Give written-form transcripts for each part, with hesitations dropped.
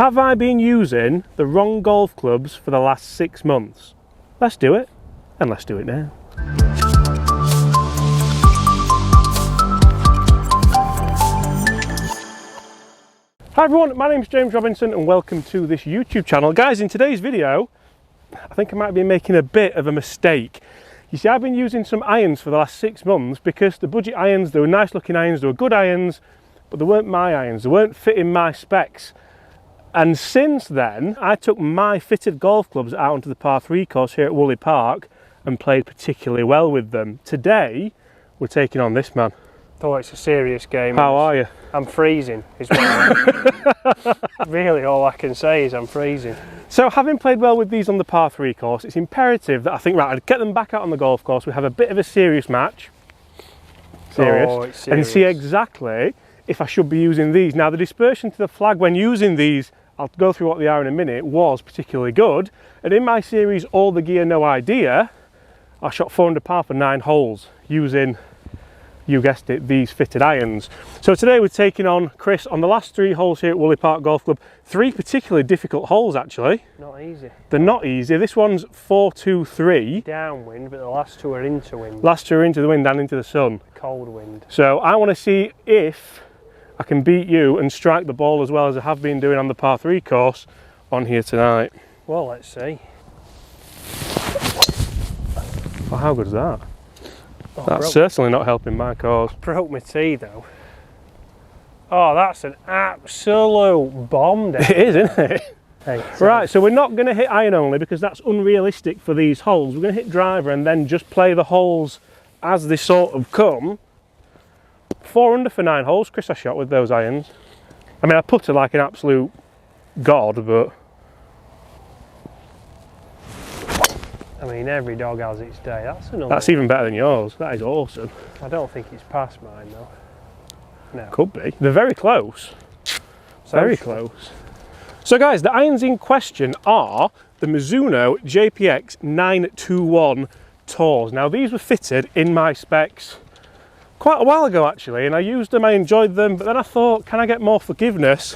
Have I been using the wrong golf clubs for the last 6 months? Let's do it, and let's do it now. Hi everyone, my name's James Robinson and welcome to this YouTube channel. Guys, in today's video, I think I might be making a bit of a mistake. You see, I've been using some irons for the last 6 months because the budget irons, they were nice looking irons, they were good irons, but they weren't my irons, they weren't fitting my specs. And since then, I took my fitted golf clubs out onto the par 3 course here at Woolley Park and played particularly well with them. Today, we're taking on this man. Oh, it's a serious game. How are you? I'm freezing, is really all I can say is I'm freezing. So having played well with these on the par 3 course, it's imperative that I think, right, I'd get them back out on the golf course, we have a bit of a serious match. Oh, it's serious. And see exactly if I should be using these. Now the dispersion to the flag when using these, I'll go through what they are in a minute, was particularly good. And in my series, All the Gear, No Idea, I shot 4 under par for 9 holes using, you guessed it, these fitted irons. So today we're taking on Chris on the last 3 holes here at Woolley Park Golf Club. 3 particularly difficult holes actually. Not easy. They're not easy. This one's 4-2-3. Downwind, but the last 2 are into wind. Last 2 are into the wind and into the sun. Cold wind. So I want to see if I can beat you and strike the ball as well as I have been doing on the par 3 course on here tonight. Well, let's see. Well, how good is that? Oh, That's certainly not helping my cause. Broke my tee though. Oh, that's an absolute bomb down. It is, isn't it? Hey, Right, so we're not going to hit iron only because that's unrealistic for these holes. We're going to hit driver and then just play the holes as they sort of come. 4 under for 9 holes, Chris, I shot with those irons. I mean, I putted like an absolute god, but... I mean, every dog has its day. That's even better than yours. That is awesome. I don't think it's past mine though. No. Could be. They're very close. Very close. So guys, the irons in question are the Mizuno JPX 921 Tours. Now these were fitted in my specs quite a while ago actually, and I used them, I enjoyed them, but then I thought, can I get more forgiveness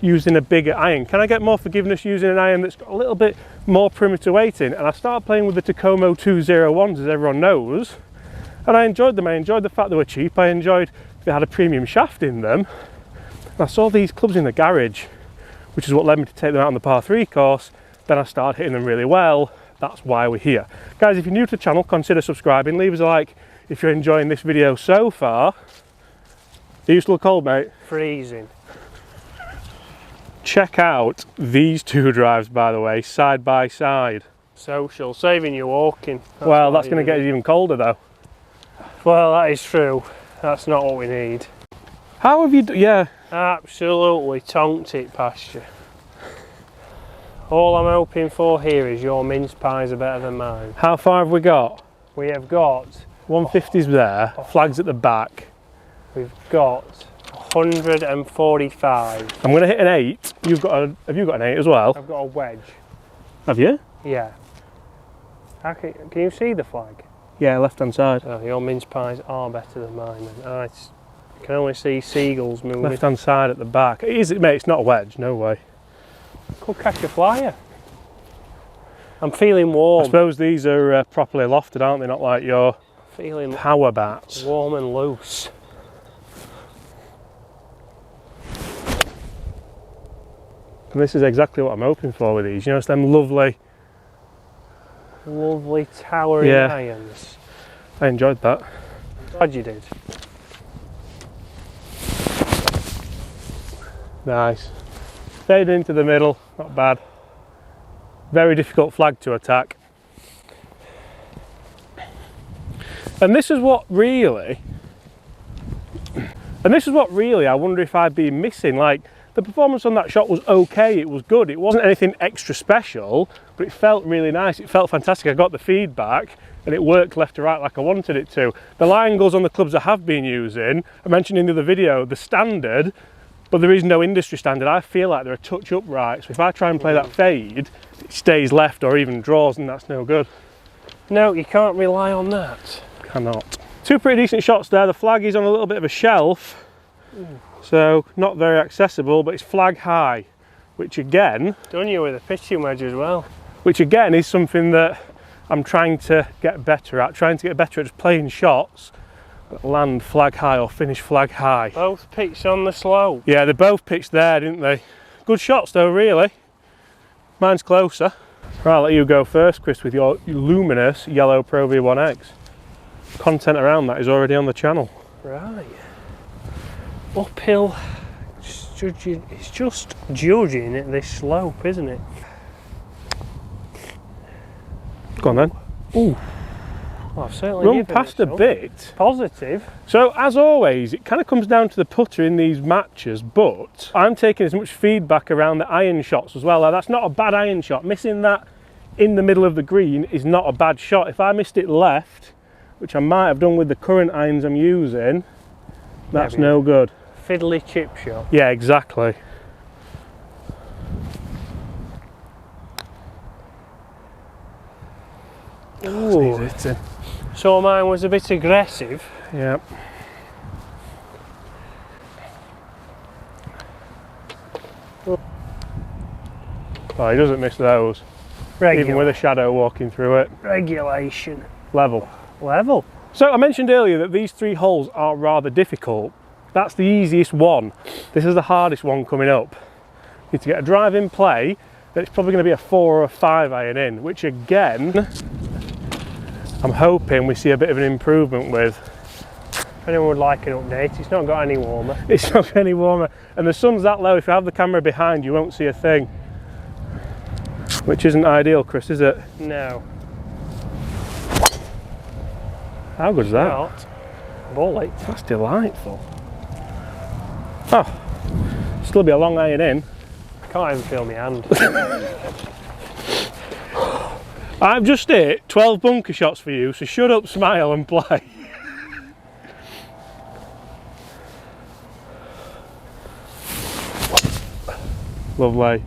using a bigger iron? Can I get more forgiveness using an iron that's got a little bit more perimeter weighting? And I started playing with the Tacoma 201s, as everyone knows, and I enjoyed them. I enjoyed the fact they were cheap. I enjoyed they had a premium shaft in them. And I saw these clubs in the garage, which is what led me to take them out on the par 3 course. Then I started hitting them really well. That's why we're here. Guys, if you're new to the channel, consider subscribing. Leave us a like if you're enjoying this video so far. Are you still cold, mate? Freezing. Check out these 2 drives, by the way, side by side. Social, saving you walking. Well, that's going to get us even colder though. Well, that is true. That's not what we need. How have you yeah. Absolutely tonked it past you. All I'm hoping for here is your mince pies are better than mine. How far have we got? We have got 150's there, flags at the back. We've got 145. I'm going to hit an 8. Have you got an 8 as well? I've got a wedge. Have you? Yeah. Can you see the flag? Yeah, left hand side. Oh, your mince pies are better than mine. I can only see seagulls moving. Left hand side at the back. Is it, mate? It's not a wedge, no way. Could catch a flyer. I'm feeling warm. I suppose these are properly lofted, aren't they? Not like your feeling power bats. Warm and loose. And this is exactly what I'm hoping for with these. You know, it's them lovely towering irons. I enjoyed that. I'm glad you did. Nice. Fade into the middle, not bad. Very difficult flag to attack. And this is what really I wonder if I'd be missing. Like, the performance on that shot was okay, it was good. It wasn't anything extra special, but it felt really nice. It felt fantastic. I got the feedback and it worked left to right like I wanted it to. The lie angles on the clubs I have been using, I mentioned in the other video, the standard, but there is no industry standard. I feel like they're a touch upright, so if I try and play that fade, it stays left or even draws, and that's no good. No, you can't rely on that. Cannot. 2 pretty decent shots there. The flag is on a little bit of a shelf, so not very accessible, but it's flag high. which again... Done you with a pitching wedge as well. Which again is something that I'm trying to get better at. Trying to get better at just playing shots that land flag high or finish flag high. Both pitched on the slope. Yeah, they both pitched there, didn't they? Good shots though, really. Mine's closer. Right, I'll let you go first, Chris, with your luminous yellow Pro V1X. Content around that is already on the channel. Right. Uphill. It's just judging at this slope, isn't it? Go on then. Ooh. Well, I've certainly Run given past it a some. bit. Positive. So as always, it kind of comes down to the putter in these matches, but I'm taking as much feedback around the iron shots as well. Now, that's not a bad iron shot. Missing that in the middle of the green is not a bad shot. If I missed it left, which I might have done with the current irons I'm using, that's no good. Fiddly chip shot. Yeah, exactly. Ooh. So mine was a bit aggressive. Yeah. Oh, he doesn't miss those. Even with a shadow walking through it. Regulation. Level. Level. So I mentioned earlier that these 3 holes are rather difficult. That's the easiest one. This is the hardest one coming up. You need to get a drive in play, then it's probably going to be a 4 or a 5 iron in, which again, I'm hoping we see a bit of an improvement with. If anyone would like an update, it's not got any warmer. It's not any warmer. And the sun's that low, if you have the camera behind, you won't see a thing. Which isn't ideal, Chris, is it? No. How good is that? Not. Bullet. That's delightful. Oh, still be a long iron in. I can't even feel my hand. I've just hit 12 bunker shots for you, so shut up, smile and play. Lovely.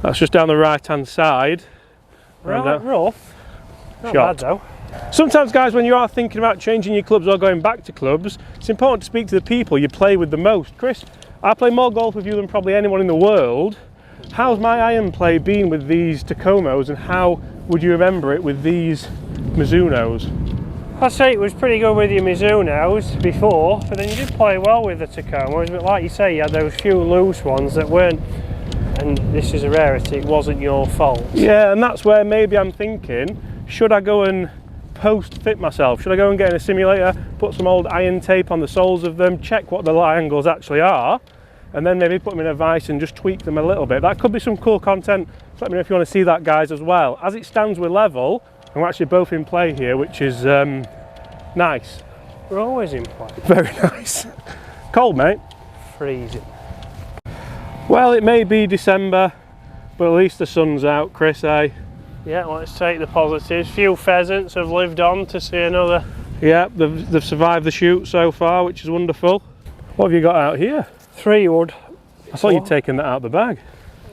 That's just down the right hand side. Right, rough. Not Shot. bad though. Sometimes, guys, when you are thinking about changing your clubs or going back to clubs, it's important to speak to the people you play with the most. Chris, I play more golf with you than probably anyone in the world. How's my iron play been with these Tacomos, and how would you remember it with these Mizunos? I'd say it was pretty good with your Mizunos before, but then you did play well with the Tacomos, but like you say, you had those few loose ones that weren't, and this is a rarity, it wasn't your fault. Yeah, and that's where maybe I'm thinking, should I go and post fit myself? Should I go and get in a simulator, put some old iron tape on the soles of them, check what the lie angles actually are, and then maybe put them in a vise and just tweak them a little bit? That could be some cool content. So let me know if you want to see that, guys, as well. As it stands, we're level, and we're actually both in play here, which is nice. We're always in play. Very nice. Cold, mate. Freezing. Well, it may be December, but at least the sun's out, Chris, eh? Yeah, let's take the positives. Few pheasants have lived on to see another. Yeah, they've survived the shoot so far, which is wonderful. What have you got out here? 3 wood. I thought you'd taken that out of the bag.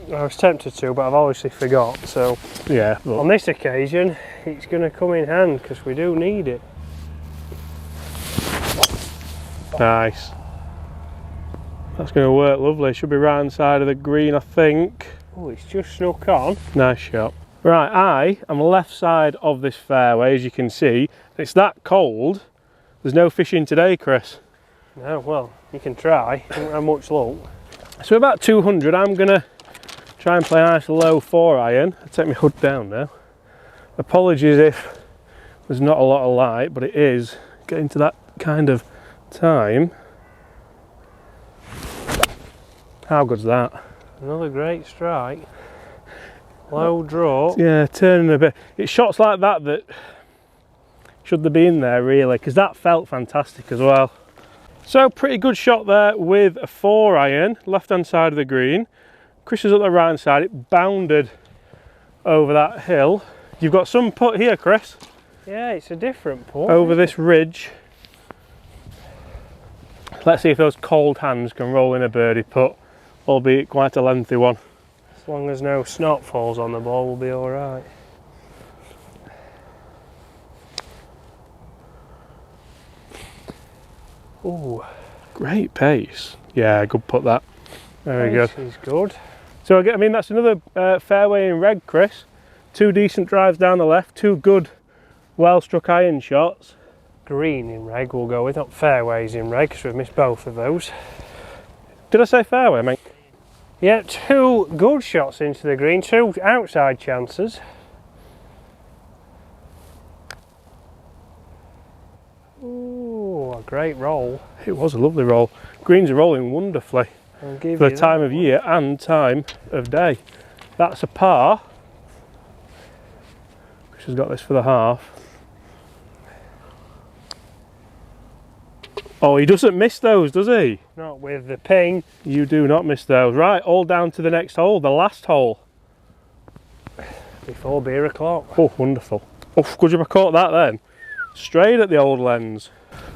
I was tempted to, but I've obviously forgot. So yeah, but on this occasion, it's going to come in hand because we do need it. Nice. That's going to work lovely. Should be right inside of the green, I think. Oh, it's just snuck on. Nice shot. Right, I am left side of this fairway, as you can see. It's that cold. There's no fishing today, Chris. No, well, you can try. Don't have much luck. So about 200, I'm going to try and play a nice low 4 iron. I'll take my hood down now. Apologies if there's not a lot of light, but it is getting to that kind of time. How good's that? Another great strike. Low draw. Yeah, turning a bit. It's shots like that that should they be in there, really, because that felt fantastic as well. So pretty good shot there with a 4 iron, left hand side of the green. Chris is up the right hand side. It bounded over that hill. You've got some putt here, Chris. Yeah, it's a different putt. Over this ridge. Let's see if those cold hands can roll in a birdie putt, albeit quite a lengthy one. As long as no snot falls on the ball, we'll be all right. Ooh, great pace. Yeah, good putt that. Very good. This is good. So I mean, that's another fairway in red, Chris. 2 decent drives down the left, 2 good, well-struck iron shots. Green in reg we'll go with, not fairways in reg, because we've missed both of those. Did I say fairway, mate? Yeah, 2 good shots into the green, 2 outside chances. Ooh, a great roll. It was a lovely roll. Greens are rolling wonderfully I'll give for you the time of year and time of day. That's a par. Chris has got this for the half. Oh, he doesn't miss those, does he? Not with the ping. You do not miss those. Right, all down to the next hole, the last hole. Before beer o'clock. Oh, wonderful. Oh, good job I caught that then. Straight at the old lens.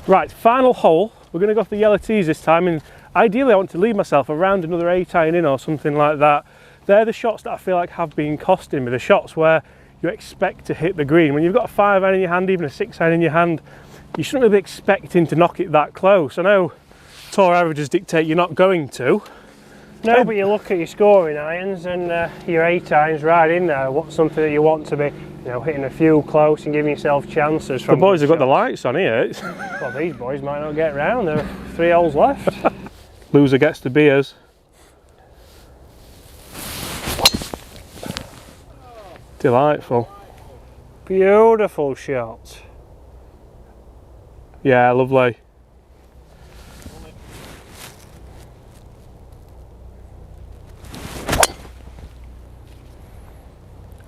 Right, final hole. We're going to go for the yellow tees this time, and ideally I want to leave myself around another 8 iron in or something like that. They're the shots that I feel like have been costing me, the shots where you expect to hit the green. When you've got a 5 iron in your hand, even a 6 iron in your hand, you shouldn't really be expecting to knock it that close. I know tour averages dictate you're not going to. No, but you look at your scoring irons and your 8 irons right in there. What's something that you want to be, you know, hitting a few close and giving yourself chances. The boys have got the lights on here. Well, these boys might not get round. There are 3 holes left. Loser gets the beers. Delightful. Beautiful shot. Yeah, lovely.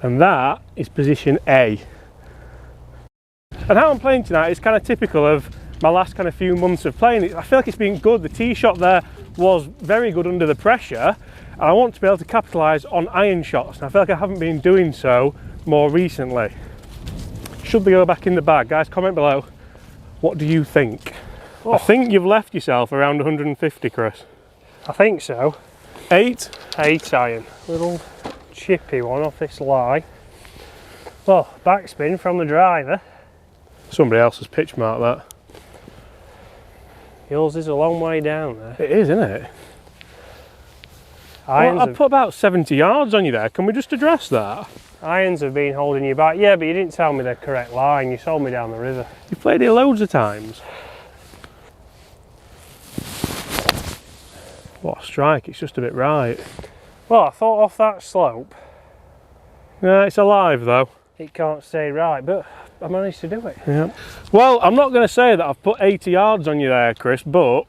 And that is position A. And how I'm playing tonight is kind of typical of my last kind of few months of playing. I feel like it's been good. The tee shot there was very good under the pressure, and I want to be able to capitalise on iron shots, and I feel like I haven't been doing so more recently. Should they go back in the bag? Guys, comment below. What do you think? Oh. I think you've left yourself around 150, Chris. I think so. 8? 8 iron. Little chippy one off this lie. Well, backspin from the driver. Somebody else has pitch marked that. Yours is a long way down there. It is, isn't it? Irons well, I put about 70 yards on you there. Can we just address that? Irons have been holding you back. Yeah, but you didn't tell me the correct line. You sold me down the river. You've played it loads of times. What a strike. It's just a bit right. Well, I thought off that slope. Yeah, it's alive though. It can't stay right, but I managed to do it. Yeah. Well, I'm not going to say that I've put 80 yards on you there, Chris, but...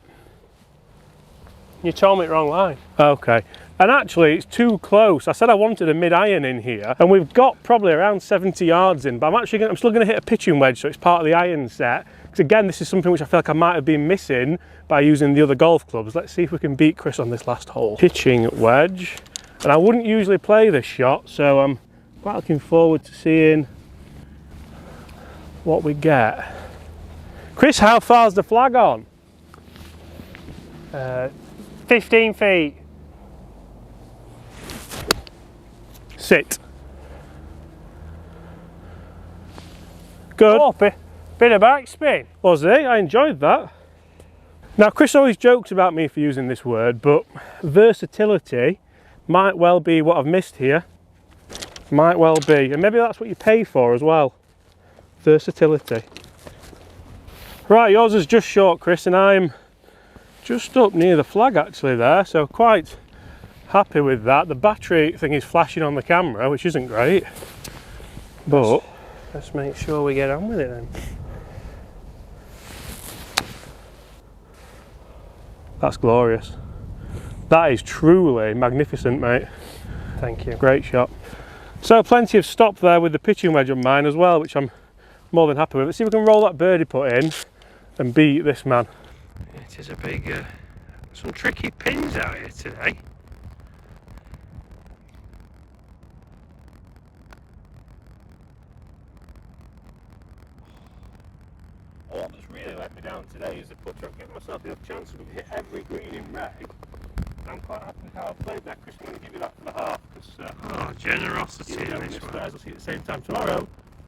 You told me the wrong line. Okay. And actually, it's too close. I said I wanted a mid-iron in here, and we've got probably around 70 yards in, but I'm still going to hit a pitching wedge, so it's part of the iron set. Because again, this is something which I feel like I might have been missing by using the other golf clubs. Let's see if we can beat Chris on this last hole. Pitching wedge. And I wouldn't usually play this shot, so I'm quite looking forward to seeing what we get. Chris, how far's the flag on? 15 feet. Sit. Good. Oh, bit of backspin. Was it? I enjoyed that. Now, Chris always jokes about me for using this word, but versatility might well be what I've missed here. Might well be. And maybe that's what you pay for as well. Versatility. Right, yours is just short, Chris, and I'm just up near the flag actually there, so quite happy with that. The battery thing is flashing on the camera, which isn't great, but let's make sure we get on with it then. That's glorious. That is truly magnificent, mate. Thank you. Great shot. So plenty of stop there with the pitching wedge on mine as well, which I'm more than happy with. Let's see if we can roll that birdie putt in and beat this man. It is a big, some tricky pins out here today. What that's really let me down today is the putter. I've given myself the chance to hit every green in red. I'm quite happy with how I played that, Chris. I'm going to give you that for the half. Oh, generosity in this one. I'll see you at the same time tomorrow.